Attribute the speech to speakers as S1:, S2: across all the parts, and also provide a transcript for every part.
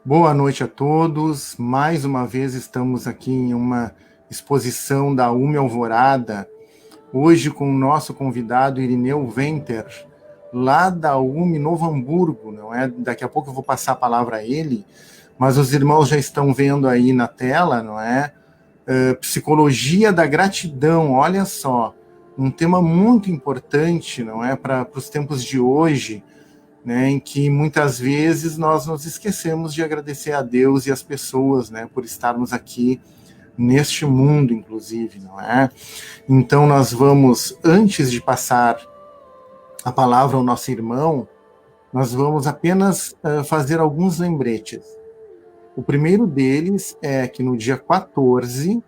S1: Boa noite a todos. Mais uma vez estamos aqui em uma exposição da UME Alvorada, hoje com o nosso convidado Irineu Venter, lá da UME Novo Hamburgo, não é? Daqui a pouco eu vou passar a palavra a ele, mas os irmãos já estão vendo aí na tela, não é? Psicologia da gratidão, olha só, um tema muito importante, não é? Para os tempos de hoje, né, em que muitas vezes nós nos esquecemos de agradecer a Deus e as pessoas, né, por estarmos aqui neste mundo, inclusive, não é? Então nós vamos, antes de passar a palavra ao nosso irmão, nós vamos apenas fazer alguns lembretes. O primeiro deles é que no dia 14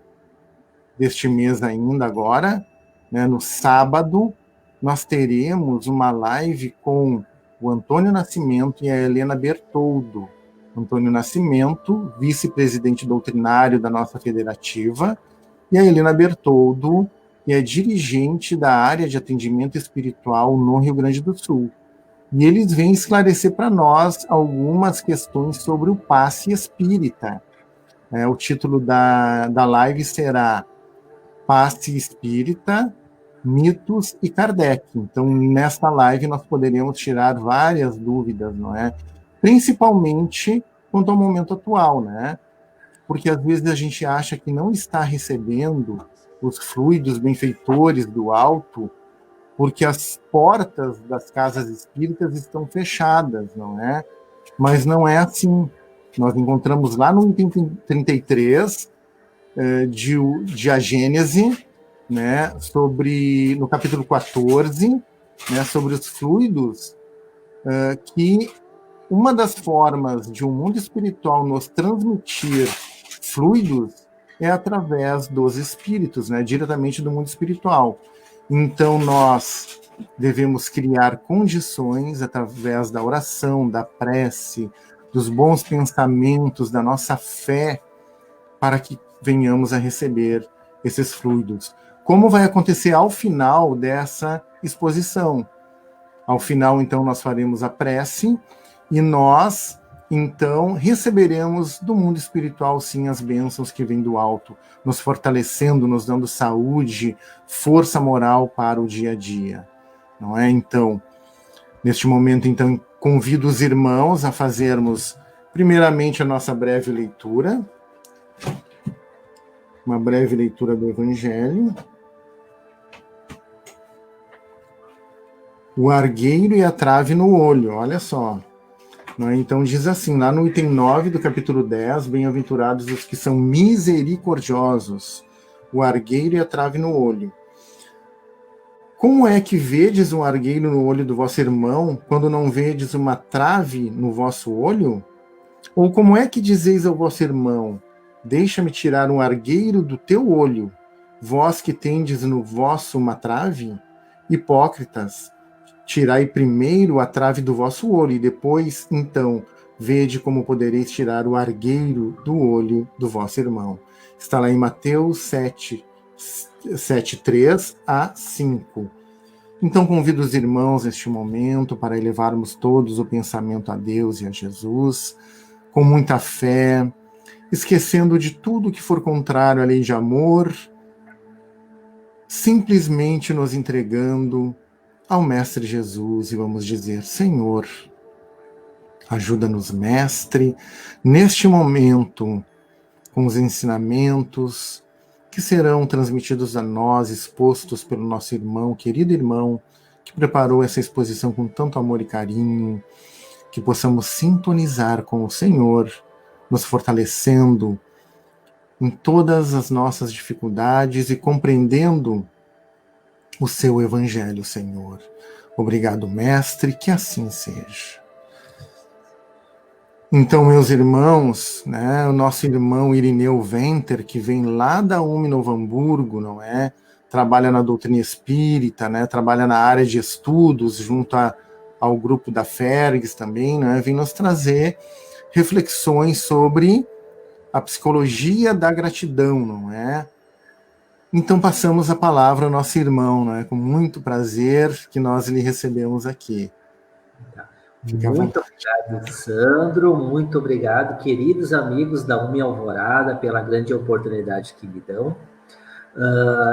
S1: deste mês ainda agora, né, no sábado, nós teremos uma live com o Antônio Nascimento e a Helena Bertoldo. Antônio Nascimento, vice-presidente doutrinário da nossa federativa, e a Helena Bertoldo, que é dirigente da área de atendimento espiritual no Rio Grande do Sul. E eles vêm esclarecer para nós algumas questões sobre o passe espírita. O título da live será Passe Espírita, Mitos e Kardec. Então, nesta live, nós poderemos tirar várias dúvidas, não é? Principalmente quanto ao momento atual, né? Porque às vezes a gente acha que não está recebendo os fluidos benfeitores do alto, porque as portas das casas espíritas estão fechadas, não é? Mas não é assim. Nós encontramos lá no item 33 de A Gênese, né, no capítulo 14, né, sobre os fluidos, que uma das formas de um mundo espiritual nos transmitir fluidos é através dos espíritos, né, diretamente do mundo espiritual. Então, nós devemos criar condições através da oração, da prece, dos bons pensamentos, da nossa fé, para que venhamos a receber esses fluidos. Como vai acontecer ao final dessa exposição? Ao final, então, nós faremos a prece e nós, então, receberemos do mundo espiritual, sim, as bênçãos que vêm do alto, nos fortalecendo, nos dando saúde, força moral para o dia a dia. Não é? Então, neste momento, então, convido os irmãos a fazermos, primeiramente, a nossa breve leitura, uma breve leitura do Evangelho. O argueiro e a trave no olho, olha só. Então diz assim, lá no item 9 do capítulo 10, bem-aventurados os que são misericordiosos, o argueiro e a trave no olho. Como é que vedes um argueiro no olho do vosso irmão, quando não vedes uma trave no vosso olho? Ou como é que dizeis ao vosso irmão, deixa-me tirar um argueiro do teu olho, vós que tendes no vosso uma trave? Hipócritas, tirai primeiro a trave do vosso olho, e depois, então, vede como podereis tirar o argueiro do olho do vosso irmão. Está lá em Mateus 7, 3 a 5. Então, convido os irmãos neste momento para elevarmos todos o pensamento a Deus e a Jesus, com muita fé, esquecendo de tudo que for contrário à lei de amor, simplesmente nos entregando ao Mestre Jesus e vamos dizer, Senhor, ajuda-nos, Mestre, neste momento, com os ensinamentos que serão transmitidos a nós, expostos pelo nosso irmão, querido irmão, que preparou essa exposição com tanto amor e carinho, que possamos sintonizar com o Senhor, nos fortalecendo em todas as nossas dificuldades e compreendendo o seu Evangelho, Senhor. Obrigado, Mestre, que assim seja. Então, meus irmãos, né, o nosso irmão Irineu Venter, que vem lá da UME Novo Hamburgo, não é? Trabalha na doutrina espírita, né? Trabalha na área de estudos, junto ao grupo da Fergs também, né? Vem nos trazer reflexões sobre a psicologia da gratidão, não é? Então passamos a palavra ao nosso irmão, não é? Com muito prazer que nós lhe recebemos aqui. Fique à
S2: Muito
S1: vontade.
S2: obrigado, Sandro. Muito obrigado, queridos amigos da UMI Alvorada, pela grande oportunidade que me dão.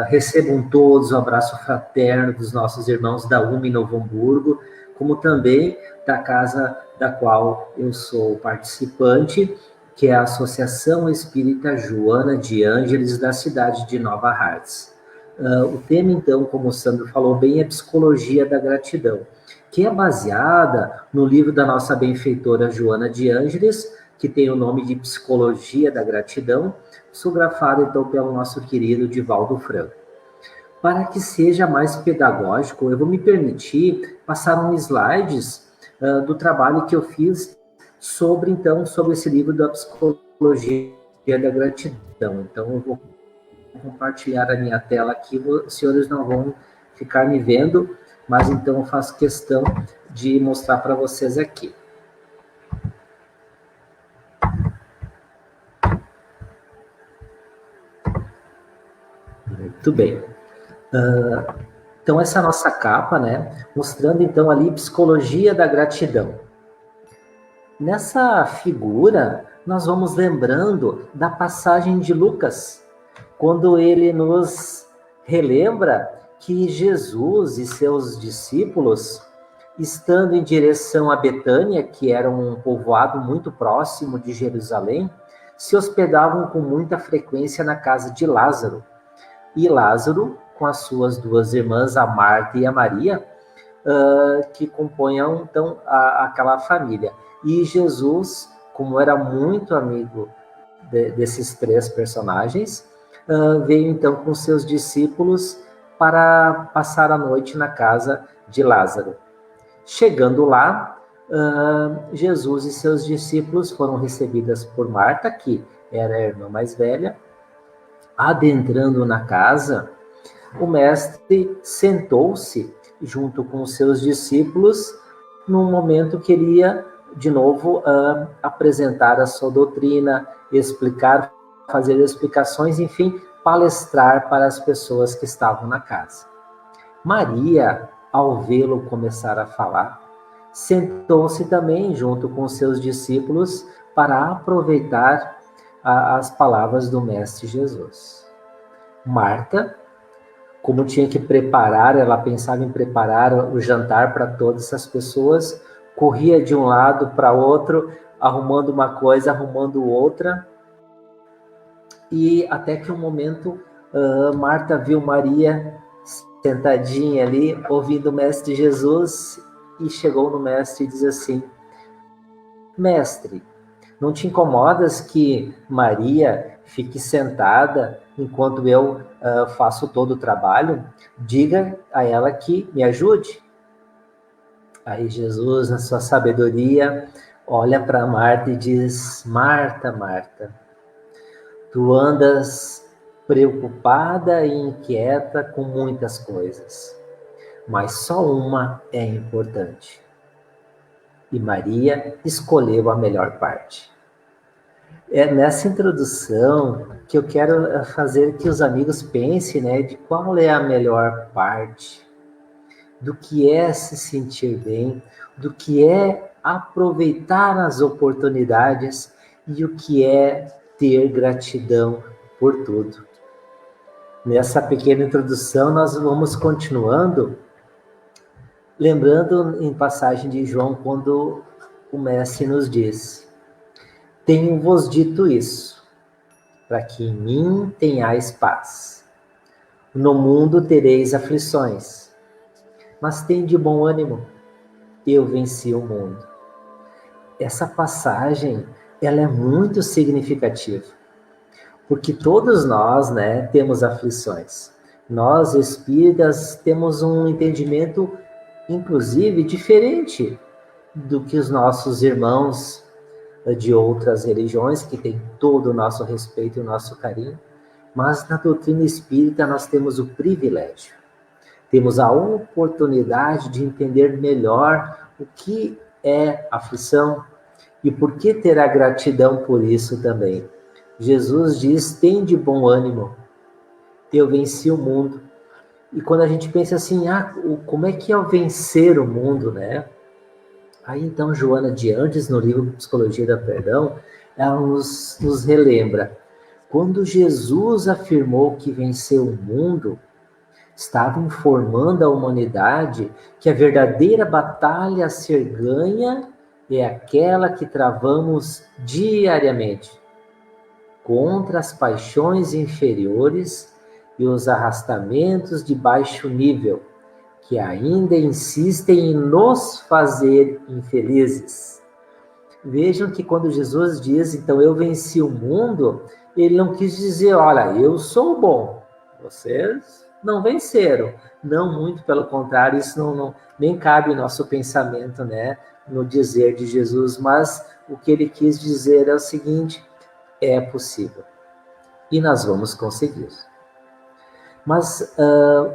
S2: Recebam todos o abraço fraterno dos nossos irmãos da UMI Novo Hamburgo, como também da casa da qual eu sou participante, que é a Associação Espírita Joana de Ângeles, da cidade de Nova Hartz. O tema, então, como o Sandro falou bem, é Psicologia da Gratidão, que é baseada no livro da nossa benfeitora Joana de Ângeles, que tem o nome de Psicologia da Gratidão, psicografado, então, pelo nosso querido Divaldo Franco. Para que seja mais pedagógico, eu vou me permitir passar uns slides do trabalho que eu fiz sobre esse livro da Psicologia da Gratidão. Então, eu vou compartilhar a minha tela aqui, os senhores não vão ficar me vendo, mas então eu faço questão de mostrar para vocês aqui. Muito bem. Então, essa é a nossa capa, né? Mostrando, então, ali Psicologia da Gratidão. Nessa figura, nós vamos lembrando da passagem de Lucas, quando ele nos relembra que Jesus e seus discípulos, estando em direção a Betânia, que era um povoado muito próximo de Jerusalém, se hospedavam com muita frequência na casa de Lázaro. E Lázaro, com as suas duas irmãs, a Marta e a Maria, que compunham, então, aquela família. E Jesus, como era muito amigo desses três personagens, veio, então, com seus discípulos para passar a noite na casa de Lázaro. Chegando lá, Jesus e seus discípulos foram recebidos por Marta, que era a irmã mais velha. Adentrando na casa, o mestre sentou-se junto com seus discípulos, num momento que queria, de novo, apresentar a sua doutrina, explicar, fazer explicações, enfim, palestrar para as pessoas que estavam na casa. Maria, ao vê-lo começar a falar, sentou-se também junto com seus discípulos para aproveitar as palavras do Mestre Jesus. Marta, como tinha que preparar, ela pensava em preparar o jantar para todas essas pessoas, corria de um lado para outro, arrumando uma coisa, arrumando outra, e até que um momento Marta viu Maria sentadinha ali, ouvindo o Mestre Jesus, e chegou no Mestre e diz assim: Mestre, não te incomodas que Maria fique sentada enquanto eu faço todo o trabalho? Diga a ela que me ajude. Aí Jesus, na sua sabedoria, olha para Marta e diz: Marta, Marta, tu andas preocupada e inquieta com muitas coisas, mas só uma é importante. E Maria escolheu a melhor parte. É nessa introdução que eu quero fazer que os amigos pensem, né, de qual é a melhor parte, do que é se sentir bem, do que é aproveitar as oportunidades e o que é ter gratidão por tudo. Nessa pequena introdução, nós vamos continuando, lembrando em passagem de João, quando o Mestre nos diz: tenho-vos dito isso, para que em mim tenhais paz. No mundo tereis aflições, mas tende bom ânimo, eu venci o mundo. Essa passagem, ela é muito significativa, porque todos nós, né, temos aflições. Nós, espíritas, temos um entendimento, inclusive, diferente do que os nossos irmãos de outras religiões, que têm todo o nosso respeito e o nosso carinho, mas na doutrina espírita nós temos o privilégio, temos a oportunidade de entender melhor o que é aflição e por que ter a gratidão por isso também. Jesus diz: tem de bom ânimo, eu venci o mundo. E quando a gente pensa assim, como é que é vencer o mundo, né? Aí então Joana de Andes, no livro Psicologia do Perdão, ela nos relembra, quando Jesus afirmou que venceu o mundo, estava informando a humanidade que a verdadeira batalha a ser ganha é aquela que travamos diariamente contra as paixões inferiores e os arrastamentos de baixo nível, que ainda insistem em nos fazer infelizes. Vejam que quando Jesus diz, então eu venci o mundo, ele não quis dizer, olha, eu sou bom, vocês não venceram. Não, muito pelo contrário, isso nem cabe no nosso pensamento, né, no dizer de Jesus, mas o que ele quis dizer é o seguinte, é possível. E nós vamos conseguir. Mas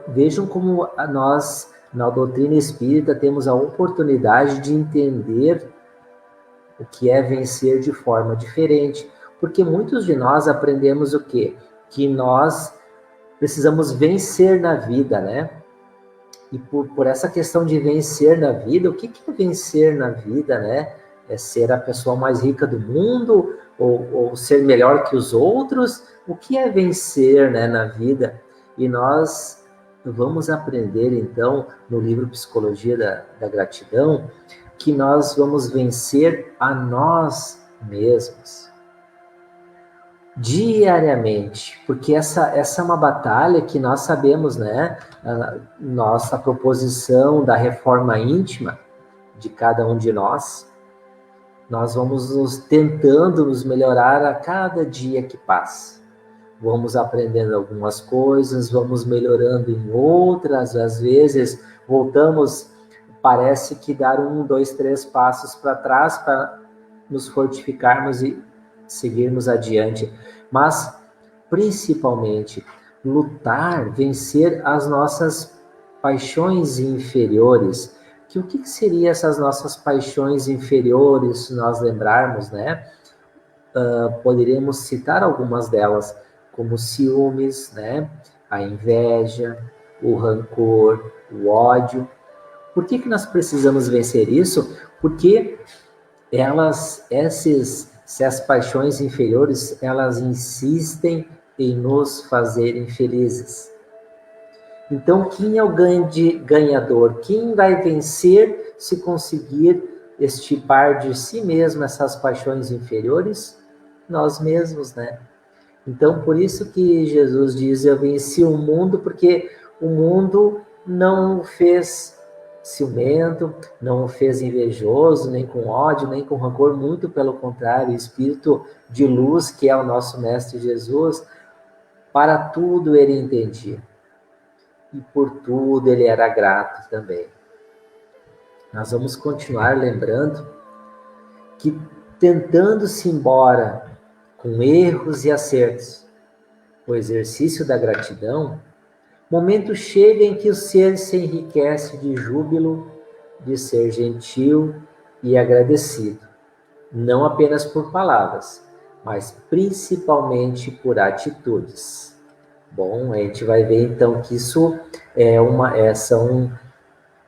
S2: vejam como nós, na doutrina espírita, temos a oportunidade de entender o que é vencer de forma diferente. Porque muitos de nós aprendemos o quê? Que nós precisamos vencer na vida, né? E por essa questão de vencer na vida, o que é vencer na vida, né? É ser a pessoa mais rica do mundo? Ou ser melhor que os outros? O que é vencer, né, na vida? E nós vamos aprender, então, no livro Psicologia da Gratidão, que nós vamos vencer a nós mesmos diariamente, porque essa é uma batalha que nós sabemos, né? A nossa proposição da reforma íntima de cada um de nós vamos tentando nos melhorar a cada dia que passa. Vamos aprendendo algumas coisas, vamos melhorando em outras, às vezes voltamos, parece que dar 1, 2, 3 passos para trás para nos fortificarmos e seguirmos adiante, mas principalmente lutar, vencer as nossas paixões inferiores. O que seriam essas nossas paixões inferiores, se nós lembrarmos, né? Poderíamos citar algumas delas, como ciúmes, né? A inveja, o rancor, o ódio. Por que nós precisamos vencer isso? Porque essas paixões inferiores, elas insistem em nos fazer infelizes. Então, quem é o ganhador? Quem vai vencer se conseguir extirpar de si mesmo essas paixões inferiores? Nós mesmos, né? Então, por isso que Jesus diz, eu venci o mundo, porque o mundo não o fez ciumento, não o fez invejoso, nem com ódio, nem com rancor, muito pelo contrário, o Espírito de luz, que é o nosso Mestre Jesus, para tudo ele entendia. E por tudo ele era grato também. Nós vamos continuar lembrando que tentando-se embora com erros e acertos, o exercício da gratidão, momento chega em que o ser se enriquece de júbilo, de ser gentil e agradecido, não apenas por palavras, mas principalmente por atitudes. Bom, a gente vai ver então que isso são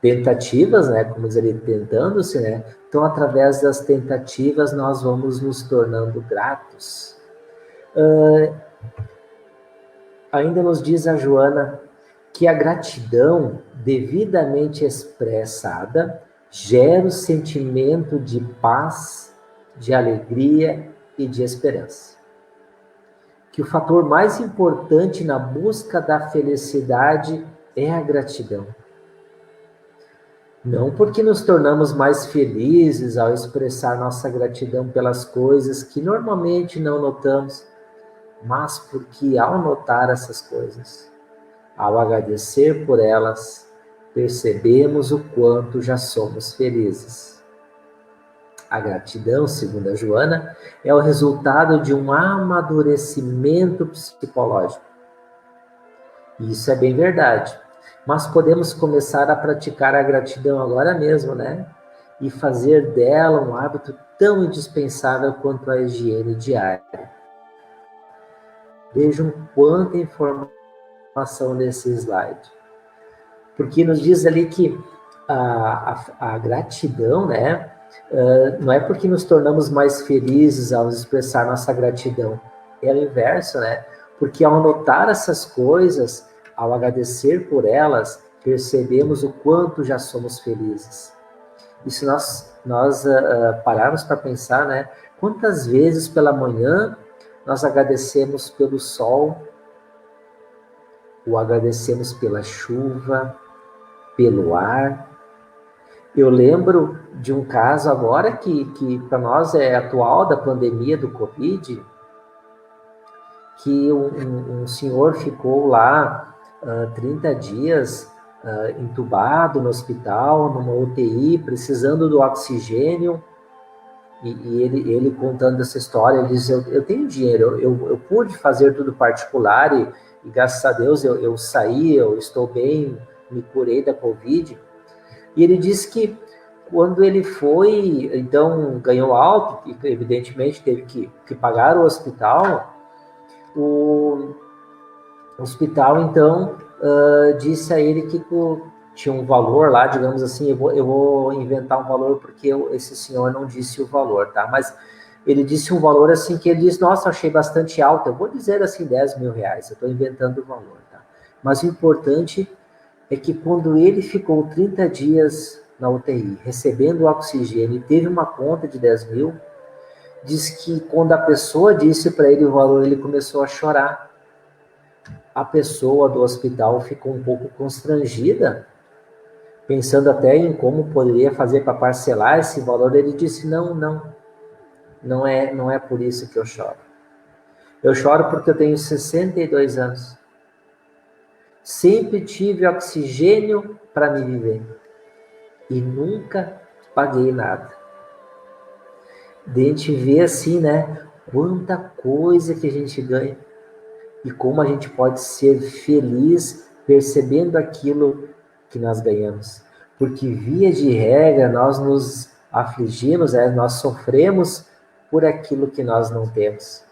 S2: tentativas, né? Como diz ali, tentando-se, né? Então, através das tentativas, nós vamos nos tornando gratos. Ainda nos diz a Joana que a gratidão devidamente expressada gera o sentimento de paz, de alegria e de esperança. Que o fator mais importante na busca da felicidade é a gratidão. Não porque nos tornamos mais felizes ao expressar nossa gratidão pelas coisas que normalmente não notamos, mas porque ao notar essas coisas, ao agradecer por elas, percebemos o quanto já somos felizes. A gratidão, segundo a Joana, é o resultado de um amadurecimento psicológico. Isso é bem verdade. Mas podemos começar a praticar a gratidão agora mesmo, né? E fazer dela um hábito tão indispensável quanto a higiene diária. Vejam quanta informação nesse slide. Porque nos diz ali que a gratidão, né? Não é porque nos tornamos mais felizes ao expressar nossa gratidão, é o inverso, né? Porque ao notar essas coisas, ao agradecer por elas, percebemos o quanto já somos felizes. E se nós pararmos para pensar, né? Quantas vezes pela manhã nós agradecemos pelo sol, ou agradecemos pela chuva, pelo ar. Eu lembro de um caso agora que para nós é atual, da pandemia do Covid, que um senhor ficou lá 30 dias entubado no hospital, numa UTI, precisando do oxigênio, e ele contando essa história, ele diz, eu tenho dinheiro, eu pude fazer tudo particular, e graças a Deus eu saí, eu estou bem, me curei da Covid. E ele disse que quando ele foi, então ganhou alta, e evidentemente teve que pagar o hospital, o hospital então disse a ele que tinha um valor lá, digamos assim, eu vou inventar um valor porque esse senhor não disse o valor, tá? Mas ele disse um valor assim que ele disse, nossa, achei bastante alto, eu vou dizer assim 10 mil reais, eu estou inventando o valor, tá? Mas o importante é que quando ele ficou 30 dias na UTI, recebendo oxigênio, e teve uma conta de 10 mil, diz que quando a pessoa disse para ele o valor, ele começou a chorar. A pessoa do hospital ficou um pouco constrangida, pensando até em como poderia fazer para parcelar esse valor. Ele disse, não é por isso que eu choro. Eu choro porque eu tenho 62 anos. Sempre tive oxigênio para me viver. E nunca paguei nada. A gente vê assim, né? Quanta coisa que a gente ganha. E como a gente pode ser feliz percebendo aquilo que nós ganhamos. Porque via de regra nós nos afligimos, nós sofremos por aquilo que nós não temos.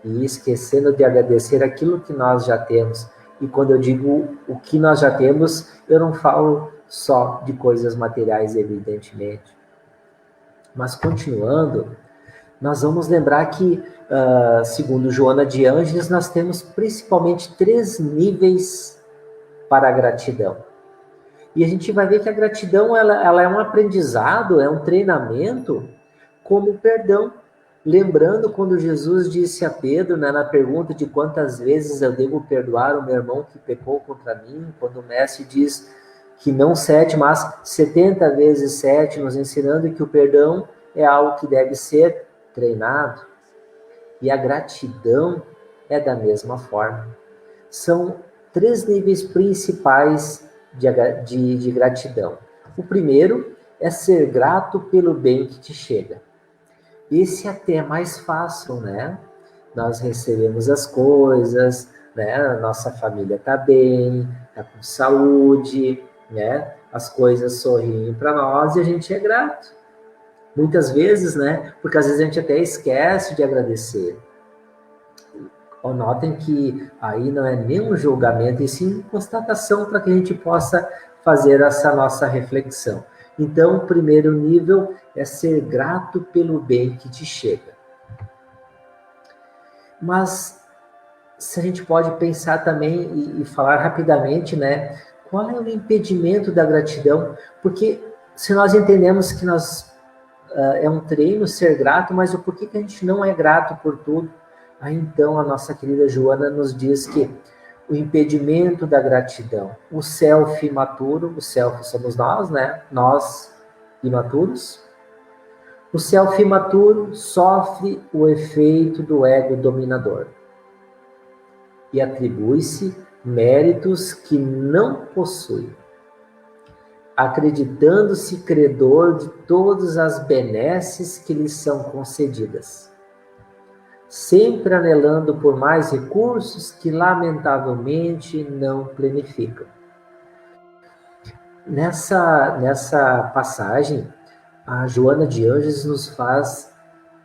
S2: E esquecendo de agradecer aquilo que nós já temos. E quando eu digo o que nós já temos, eu não falo só de coisas materiais, evidentemente. Mas continuando, nós vamos lembrar que, segundo Joana de Ângeles, nós temos principalmente 3 níveis para a gratidão. E a gente vai ver que a gratidão ela é um aprendizado, é um treinamento, como o perdão. Lembrando quando Jesus disse a Pedro, né, na pergunta de quantas vezes eu devo perdoar o meu irmão que pecou contra mim, quando o mestre diz que não 7, mas 70 vezes 7, nos ensinando que o perdão é algo que deve ser treinado. E a gratidão é da mesma forma. São 3 níveis principais de gratidão. O primeiro é ser grato pelo bem que te chega. Esse até é mais fácil, né? Nós recebemos as coisas, né? Nossa família está bem, está com saúde, né? As coisas sorriem para nós e a gente é grato. Muitas vezes, né? Porque às vezes a gente até esquece de agradecer. Notem que aí não é nenhum julgamento, e sim constatação para que a gente possa fazer essa nossa reflexão. Então, o primeiro nível é ser grato pelo bem que te chega. Mas, se a gente pode pensar também e falar rapidamente, né? Qual é o impedimento da gratidão? Porque se nós entendemos que é um treino ser grato, mas o porquê que a gente não é grato por tudo? Aí então a nossa querida Joana nos diz que o impedimento da gratidão, o self imaturo, o self somos nós, né? Nós imaturos. O self imaturo sofre o efeito do ego dominador e atribui-se méritos que não possui, acreditando-se credor de todas as benesses que lhe são concedidas, sempre anelando por mais recursos que lamentavelmente não planificam. Nessa passagem, a Joana de Ângeles nos faz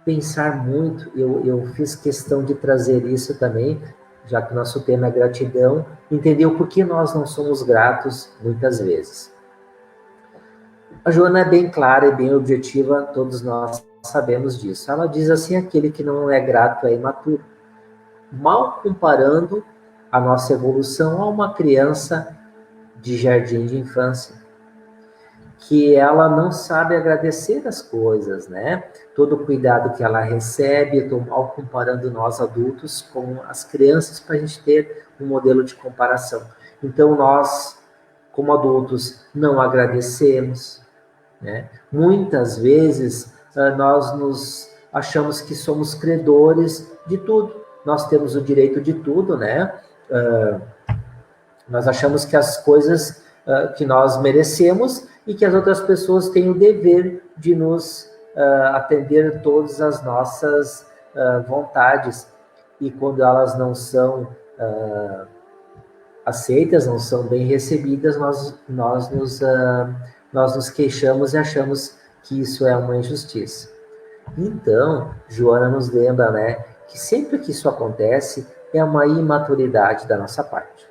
S2: pensar muito. Eu fiz questão de trazer isso também, já que nosso tema é gratidão, entender o porquê nós não somos gratos muitas vezes. A Joana é bem clara e bem objetiva, todos nós sabemos disso. Ela diz assim: aquele que não é grato é imaturo. Mal comparando a nossa evolução a uma criança de jardim de infância, que ela não sabe agradecer as coisas, né? Todo o cuidado que ela recebe, eu estou mal comparando nós adultos com as crianças para a gente ter um modelo de comparação. Então nós, como adultos, não agradecemos, né? Muitas vezes nós nos achamos que somos credores de tudo. Nós temos o direito de tudo, né? Nós achamos que as coisas que nós merecemos e que as outras pessoas têm o dever de nos atender todas as nossas vontades. E quando elas não são aceitas, não são bem recebidas, nós nos queixamos e achamos que isso é uma injustiça. Então, Joana nos lembra, né, que sempre que isso acontece é uma imaturidade da nossa parte.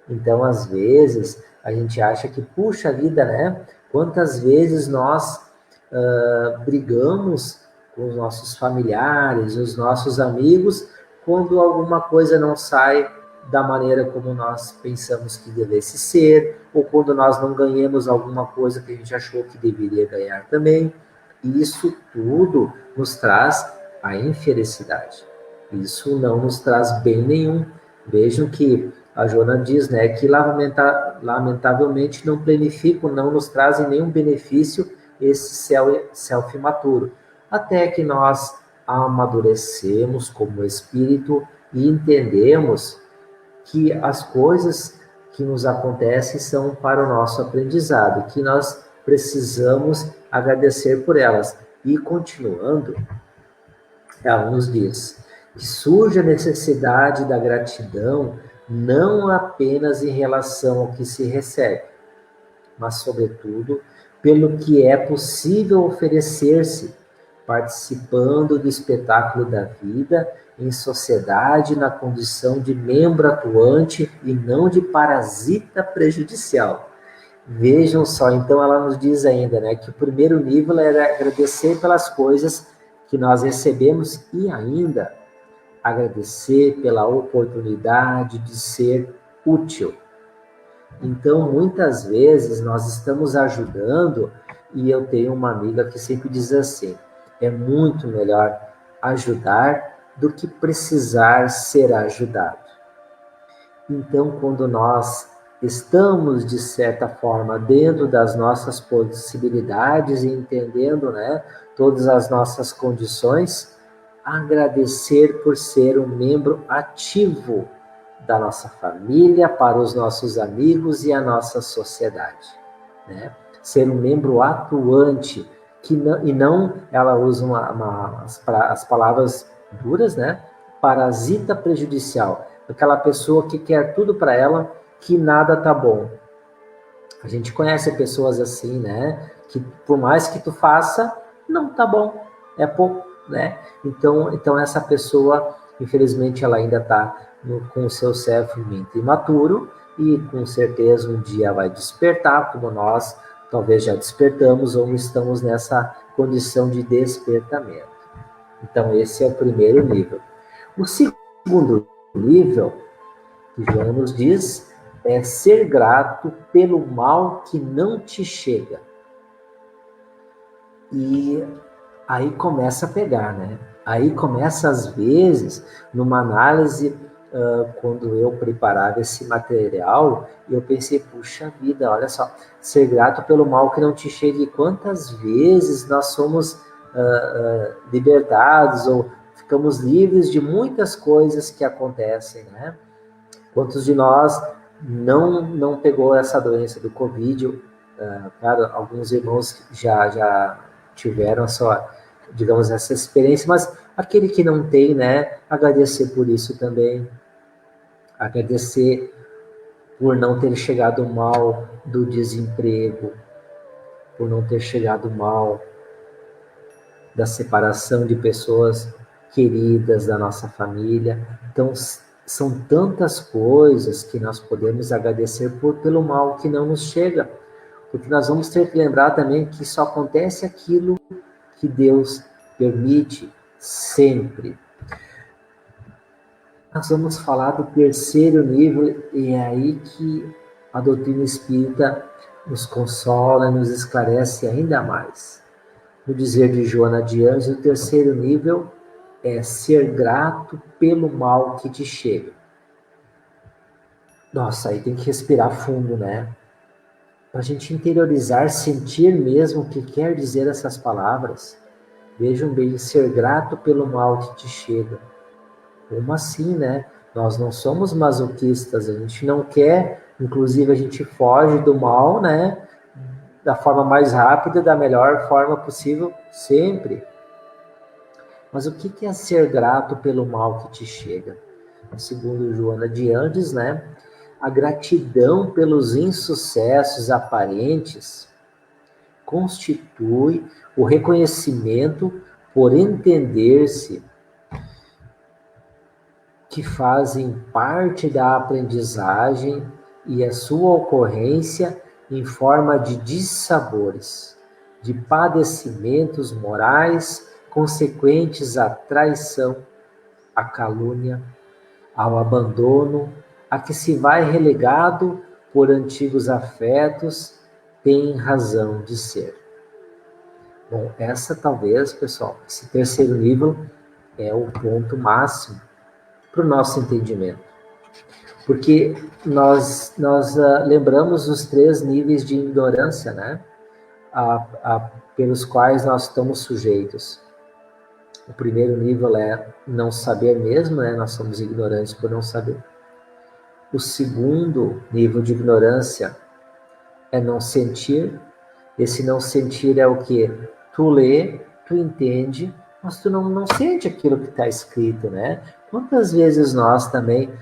S2: Então, às vezes, a gente acha que, puxa vida, né? Quantas vezes nós brigamos com os nossos familiares, os nossos amigos, quando alguma coisa não sai da maneira como nós pensamos que devesse ser, ou quando nós não ganhamos alguma coisa que a gente achou que deveria ganhar também. E isso tudo nos traz a infelicidade. Isso não nos traz bem nenhum. Vejam que a Joana diz, né, que lamentavelmente não planificam, não nos trazem nenhum benefício esse self imaturo. Até que nós amadurecemos como espírito e entendemos que as coisas que nos acontecem são para o nosso aprendizado, que nós precisamos agradecer por elas. E continuando, ela nos diz que surge a necessidade da gratidão não apenas em relação ao que se recebe, mas, sobretudo, pelo que é possível oferecer-se, participando do espetáculo da vida em sociedade na condição de membro atuante e não de parasita prejudicial. Vejam só, então ela nos diz ainda, né, que o primeiro nível era agradecer pelas coisas que nós recebemos e ainda agradecer pela oportunidade de ser útil. Então, muitas vezes nós estamos ajudando e eu tenho uma amiga que sempre diz assim: é muito melhor ajudar do que precisar ser ajudado. Então, quando nós estamos, de certa forma, dentro das nossas possibilidades e entendendo, né, todas as nossas condições, agradecer por ser um membro ativo da nossa família, para os nossos amigos e a nossa sociedade, né? Ser um membro atuante, e não, ela usa as palavras duras, né? Parasita prejudicial, aquela pessoa que quer tudo para ela, que nada tá bom. A gente conhece pessoas assim, né? Que por mais que tu faça, não tá bom, é pouco, né? Então essa pessoa, infelizmente, ela ainda está com o seu self-mente imaturo e com certeza um dia vai despertar, como nós talvez já despertamos ou estamos nessa condição de despertamento. Então esse é o primeiro nível. O segundo nível, que Joana nos diz, é ser grato pelo mal que não te chega. E aí começa a pegar, né? Aí começa, às vezes, numa análise, quando eu preparava esse material, eu pensei, puxa vida, olha só, ser grato pelo mal que não te chega. E quantas vezes nós somos libertados ou ficamos livres de muitas coisas que acontecem, né? Quantos de nós não pegou essa doença do Covid? Claro, alguns irmãos já tiveram a sua, digamos, essa experiência, mas aquele que não tem, né, agradecer por isso também, agradecer por não ter chegado mal do desemprego, por não ter chegado mal da separação de pessoas queridas da nossa família. Então, são tantas coisas que nós podemos agradecer pelo mal que não nos chega. Porque nós vamos ter que lembrar também que só acontece aquilo que Deus permite sempre. Nós vamos falar do terceiro nível, e é aí que a doutrina espírita nos consola e nos esclarece ainda mais. No dizer de Joana de Anjos, o terceiro nível é ser grato pelo mal que te chega. Nossa, aí tem que respirar fundo, né? Para a gente interiorizar, sentir mesmo o que quer dizer essas palavras. Vejam bem, ser grato pelo mal que te chega. Como assim, né? Nós não somos masoquistas, a gente não quer, inclusive a gente foge do mal, né? Da forma mais rápida, da melhor forma possível, sempre. Mas o que é ser grato pelo mal que te chega? Segundo Joana de Andes, né? A gratidão pelos insucessos aparentes constitui o reconhecimento por entender-se que fazem parte da aprendizagem e a sua ocorrência em forma de dissabores, de padecimentos morais consequentes à traição, à calúnia, ao abandono, a que se vai relegado por antigos afetos, tem razão de ser. Bom, essa talvez, pessoal, esse terceiro nível é o ponto máximo para o nosso entendimento. Porque nós lembramos os 3 níveis de ignorância, né? Pelos quais nós estamos sujeitos. O primeiro nível é não saber mesmo, né? Nós somos ignorantes por não saber. O segundo nível de ignorância é não sentir. Esse não sentir é o quê? Tu lê, tu entende, mas tu não sente aquilo que está escrito, né? Quantas vezes nós também,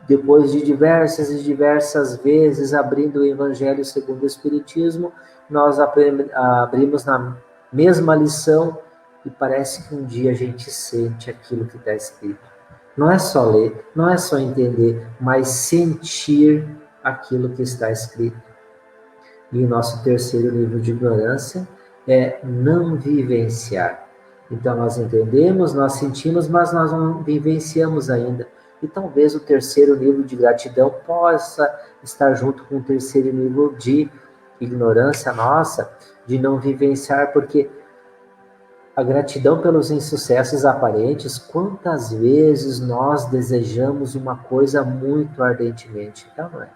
S2: depois de diversas e diversas vezes abrindo o Evangelho segundo o Espiritismo, nós abrimos na mesma lição e parece que um dia a gente sente aquilo que está escrito. Não é só ler, não é só entender, mas sentir aquilo que está escrito. E o nosso terceiro nível de ignorância é não vivenciar. Então, nós entendemos, nós sentimos, mas nós não vivenciamos ainda. E talvez o terceiro nível de gratidão possa estar junto com o terceiro nível de ignorância nossa, de não vivenciar, porque a gratidão pelos insucessos aparentes, quantas vezes nós desejamos uma coisa muito ardentemente, então não é?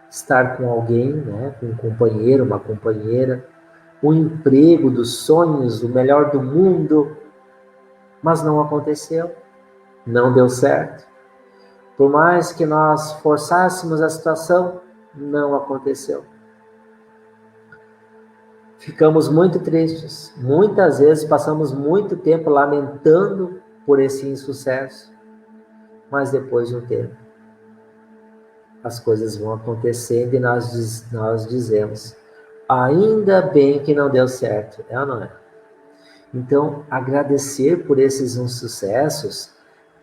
S2: Estar com alguém, né, com um companheiro, uma companheira, o emprego dos sonhos, o melhor do mundo, mas não aconteceu, não deu certo. Por mais que nós forçássemos a situação, não aconteceu. Ficamos muito tristes, muitas vezes passamos muito tempo lamentando por esse insucesso, mas depois de um tempo, as coisas vão acontecendo e nós dizemos, ainda bem que não deu certo, é ou não é? Então, agradecer por esses insucessos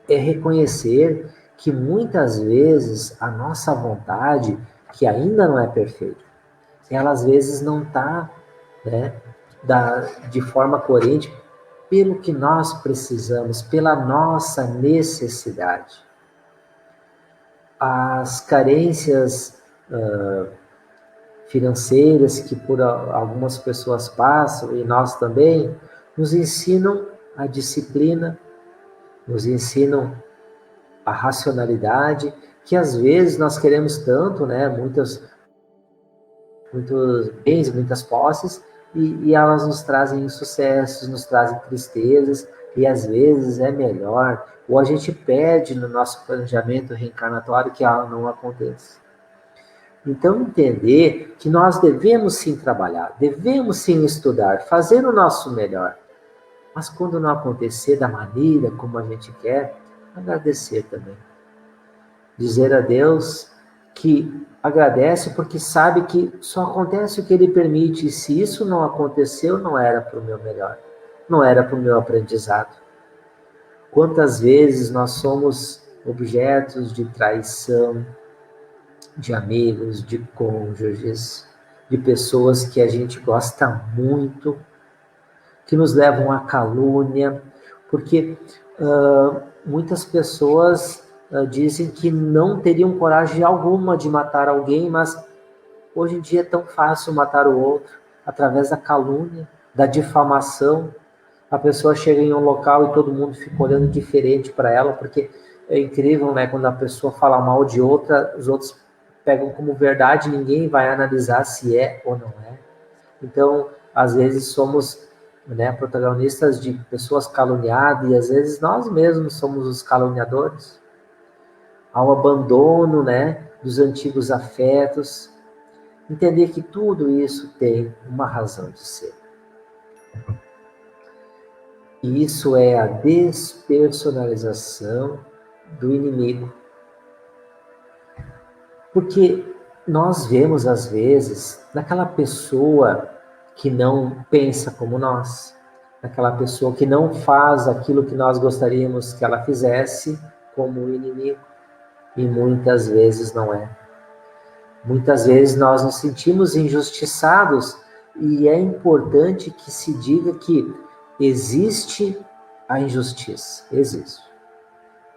S2: é reconhecer que muitas vezes a nossa vontade, que ainda não é perfeita, ela às vezes não está, né, de forma coerente pelo que nós precisamos, pela nossa necessidade. As carências financeiras que por algumas pessoas passam, e nós também, nos ensinam a disciplina, nos ensinam a racionalidade, que às vezes nós queremos tanto, né, muitos bens, muitas posses, e elas nos trazem insucessos, nos trazem tristezas, e às vezes é melhor, ou a gente pede no nosso planejamento reencarnatório que ela não aconteça. Então, entender que nós devemos sim trabalhar, devemos sim estudar, fazer o nosso melhor, mas quando não acontecer da maneira como a gente quer, agradecer também. Dizer a Deus que agradece porque sabe que só acontece o que Ele permite, e se isso não aconteceu, não era para o meu melhor, não era para o meu aprendizado. Quantas vezes nós somos objetos de traição, de amigos, de cônjuges, de pessoas que a gente gosta muito, que nos levam à calúnia, porque muitas pessoas dizem que não teriam coragem alguma de matar alguém, mas hoje em dia é tão fácil matar o outro, através da calúnia, da difamação. A pessoa chega em um local e todo mundo fica olhando diferente para ela, porque é incrível, né? Quando a pessoa fala mal de outra, os outros pegam como verdade, ninguém vai analisar se é ou não é. Então, às vezes somos, né, protagonistas de pessoas caluniadas e às vezes nós mesmos somos os caluniadores. Ao abandono, né, dos antigos afetos, entender que tudo isso tem uma razão de ser. E isso é a despersonalização do inimigo. Porque nós vemos, às vezes, naquela pessoa que não pensa como nós, naquela pessoa que não faz aquilo que nós gostaríamos que ela fizesse, como o inimigo. E muitas vezes não é. Muitas vezes nós nos sentimos injustiçados e é importante que se diga que existe a injustiça. Existe.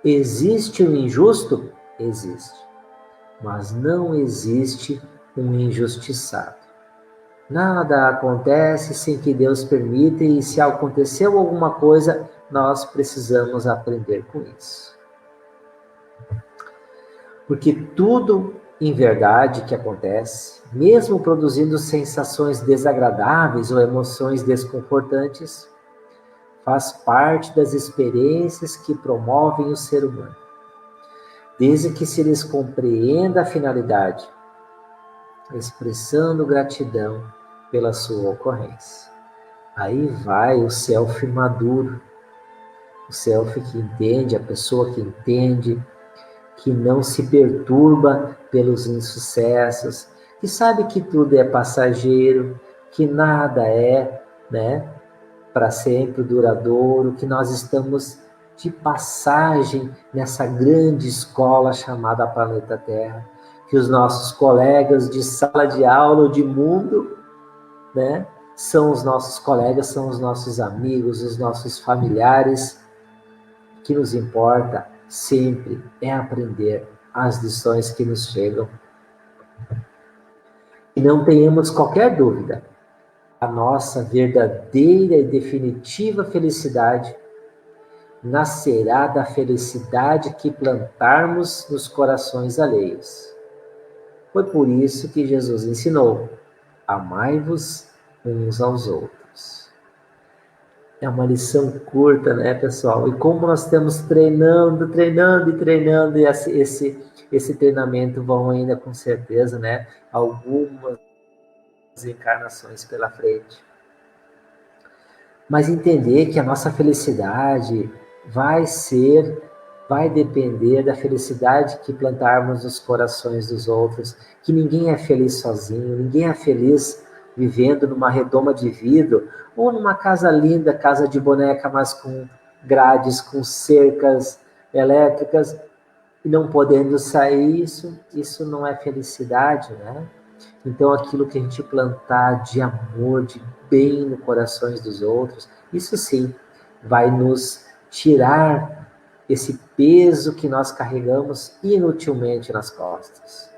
S2: Existe o injusto? Existe. Mas não existe um injustiçado. Nada acontece sem que Deus permita, e se aconteceu alguma coisa, nós precisamos aprender com isso. Porque tudo, em verdade, que acontece, mesmo produzindo sensações desagradáveis ou emoções desconfortantes, faz parte das experiências que promovem o ser humano. Desde que se lhes compreenda a finalidade, expressando gratidão pela sua ocorrência. Aí vai o self maduro, o self que entende, a pessoa que entende, que não se perturba pelos insucessos, que sabe que tudo é passageiro, que nada é, né, para sempre duradouro, que nós estamos de passagem nessa grande escola chamada planeta Terra, que os nossos colegas de sala de aula ou de mundo, né, são os nossos colegas, são os nossos amigos, os nossos familiares. O que nos importa sempre é aprender as lições que nos chegam. E não tenhamos qualquer dúvida, a nossa verdadeira e definitiva felicidade nascerá da felicidade que plantarmos nos corações alheios. Foi por isso que Jesus ensinou: amai-vos uns aos outros. É uma lição curta, né, pessoal? E como nós estamos treinando, e esse treinamento vão ainda, com certeza, né, algumas encarnações pela frente. Mas entender que a nossa felicidade vai depender da felicidade que plantarmos nos corações dos outros, que ninguém é feliz sozinho, ninguém é feliz vivendo numa redoma de vidro ou numa casa linda, casa de boneca, mas com grades, com cercas elétricas, e não podendo sair. Isso não é felicidade, né? Então, aquilo que a gente plantar de amor, de bem no corações dos outros, isso sim vai nos tirar esse peso que nós carregamos inutilmente nas costas.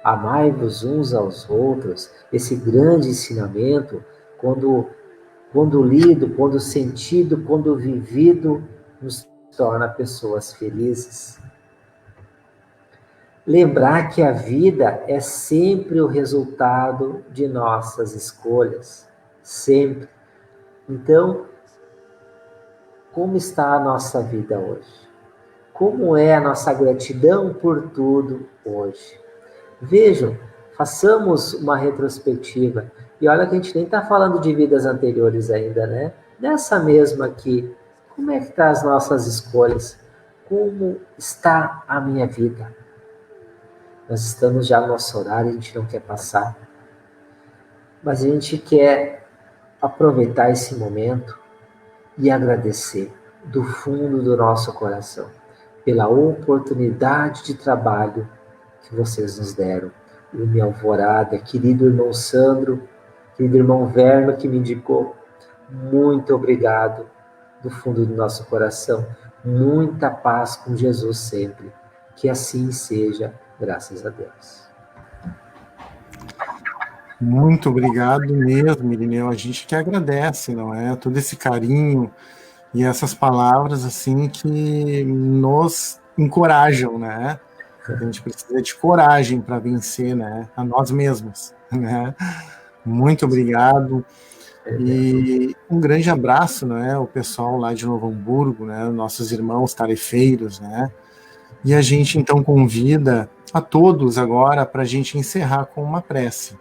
S2: Amai-vos uns aos outros, esse grande ensinamento, quando lido, quando sentido, quando vivido, nos torna pessoas felizes. Lembrar que a vida é sempre o resultado de nossas escolhas, sempre. Então, como está a nossa vida hoje? Como é a nossa gratidão por tudo hoje? Vejam, façamos uma retrospectiva. E olha que a gente nem está falando de vidas anteriores ainda, né? Nessa mesma aqui, como é que estão as nossas escolhas? Como está a minha vida? Nós estamos já no nosso horário, a gente não quer passar. Mas a gente quer aproveitar esse momento e agradecer do fundo do nosso coração pela oportunidade de trabalho que vocês nos deram, Lume Alvorada, querido irmão Sandro, querido irmão Verno que me indicou, muito obrigado do fundo do nosso coração. Muita paz com Jesus sempre. Que assim seja, graças a Deus.
S1: Muito obrigado mesmo, Irineu. A gente que agradece, não é? Todo esse carinho e essas palavras assim que nos encorajam, né? A gente precisa de coragem para vencer, né? A nós mesmos, né? Muito obrigado. E um grande abraço, né? O pessoal lá de Novo Hamburgo, né? Nossos irmãos tarefeiros, né? E a gente então convida a todos agora para a gente encerrar com uma prece.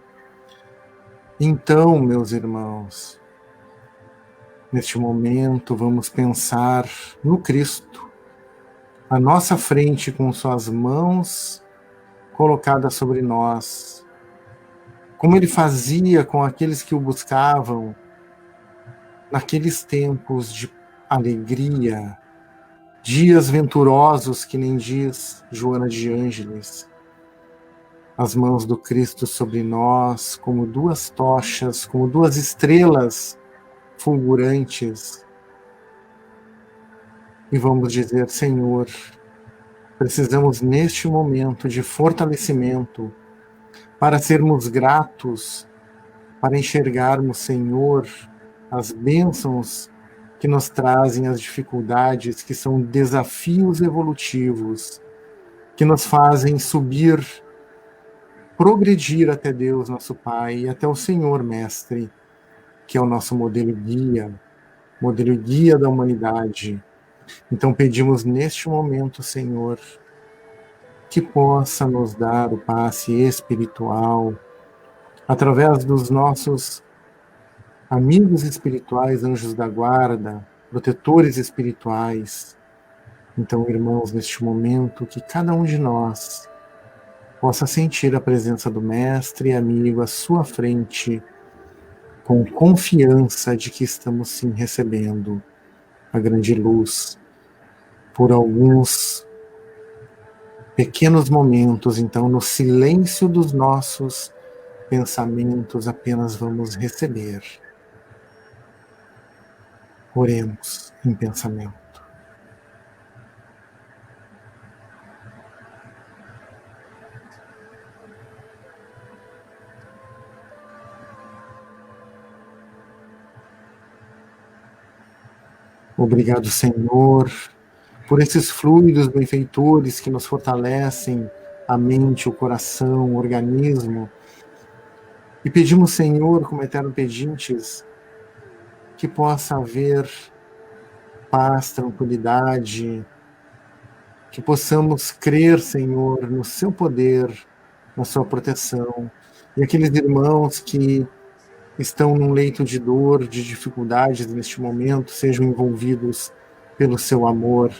S1: Então, meus irmãos, neste momento vamos pensar no Cristo, à nossa frente com suas mãos colocadas sobre nós, como ele fazia com aqueles que o buscavam naqueles tempos de alegria, dias venturosos, que nem diz Joana de Ângeles. As mãos do Cristo sobre nós, como duas tochas, como duas estrelas fulgurantes. E vamos dizer: Senhor, precisamos neste momento de fortalecimento para sermos gratos, para enxergarmos, Senhor, as bênçãos que nos trazem as dificuldades, que são desafios evolutivos, que nos fazem subir, progredir até Deus, nosso Pai, e até o Senhor, Mestre, que é o nosso modelo guia da humanidade. Então pedimos neste momento, Senhor, que possa nos dar o passe espiritual, através dos nossos amigos espirituais, anjos da guarda, protetores espirituais. Então, irmãos, neste momento, que cada um de nós possa sentir a presença do Mestre e amigo à sua frente, com confiança de que estamos sim recebendo a grande luz. Por alguns pequenos momentos, então, no silêncio dos nossos pensamentos, apenas vamos receber. Oremos em pensamento. Obrigado, Senhor, por esses fluidos benfeitores que nos fortalecem a mente, o coração, o organismo. E pedimos, Senhor, como eterno pedintes, que possa haver paz, tranquilidade, que possamos crer, Senhor, no seu poder, na sua proteção. E aqueles irmãos que estão num leito de dor, de dificuldades neste momento, sejam envolvidos pelo seu amor,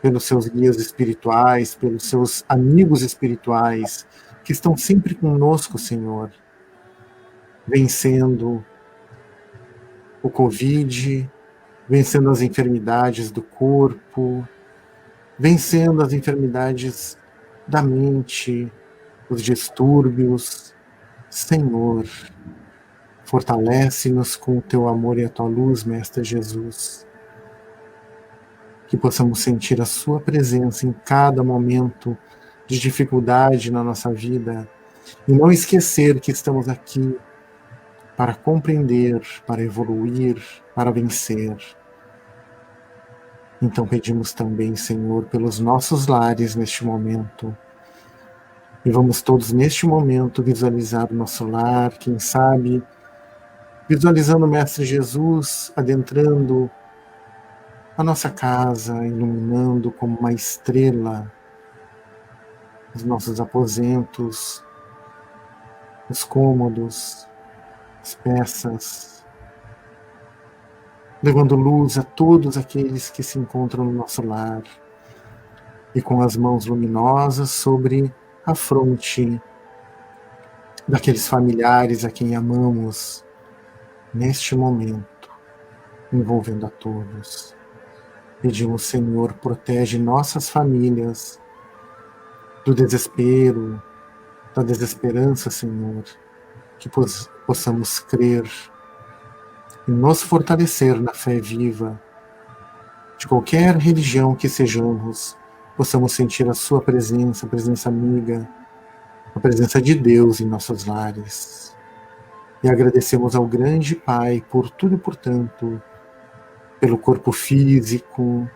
S1: pelos seus guias espirituais, pelos seus amigos espirituais, que estão sempre conosco, Senhor, vencendo o Covid, vencendo as enfermidades do corpo, vencendo as enfermidades da mente, os distúrbios. Senhor, fortalece-nos com o teu amor e a tua luz, Mestre Jesus. Que possamos sentir a sua presença em cada momento de dificuldade na nossa vida e não esquecer que estamos aqui para compreender, para evoluir, para vencer. Então pedimos também, Senhor, pelos nossos lares neste momento. E vamos todos neste momento visualizar o nosso lar, quem sabe, visualizando o Mestre Jesus adentrando a nossa casa, iluminando como uma estrela os nossos aposentos, os cômodos, as peças, levando luz a todos aqueles que se encontram no nosso lar, e com as mãos luminosas sobre a fronte daqueles familiares a quem amamos neste momento, envolvendo a todos. Pedimos, Senhor, protege nossas famílias do desespero, da desesperança, Senhor, que possamos crer e nos fortalecer na fé viva, de qualquer religião que sejamos, possamos sentir a sua presença, a presença amiga, a presença de Deus em nossos lares. E agradecemos ao grande Pai por tudo e por tanto, pelo corpo físico,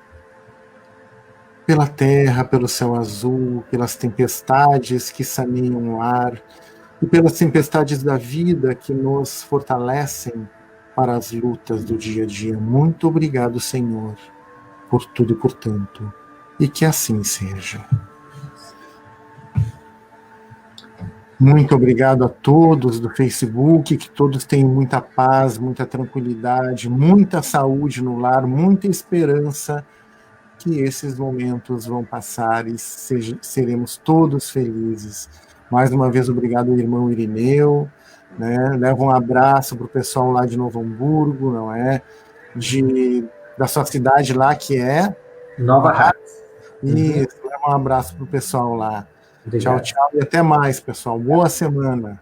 S1: pela terra, pelo céu azul, pelas tempestades que saneiam o ar e pelas tempestades da vida que nos fortalecem para as lutas do dia a dia. Muito obrigado, Senhor, por tudo e por tanto, e que assim seja. Muito obrigado a todos do Facebook, que todos tenham muita paz, muita tranquilidade, muita saúde no lar, muita esperança, que esses momentos vão passar e seremos todos felizes. Mais uma vez, obrigado ao irmão Irineu, né? Leva um abraço para o pessoal lá de Novo Hamburgo, não é? Da sua cidade lá, que é?
S2: Nova Hartz.
S1: Isso, leva um abraço para o pessoal lá.
S2: Obrigado.
S1: Tchau, tchau e até mais, pessoal. Boa semana.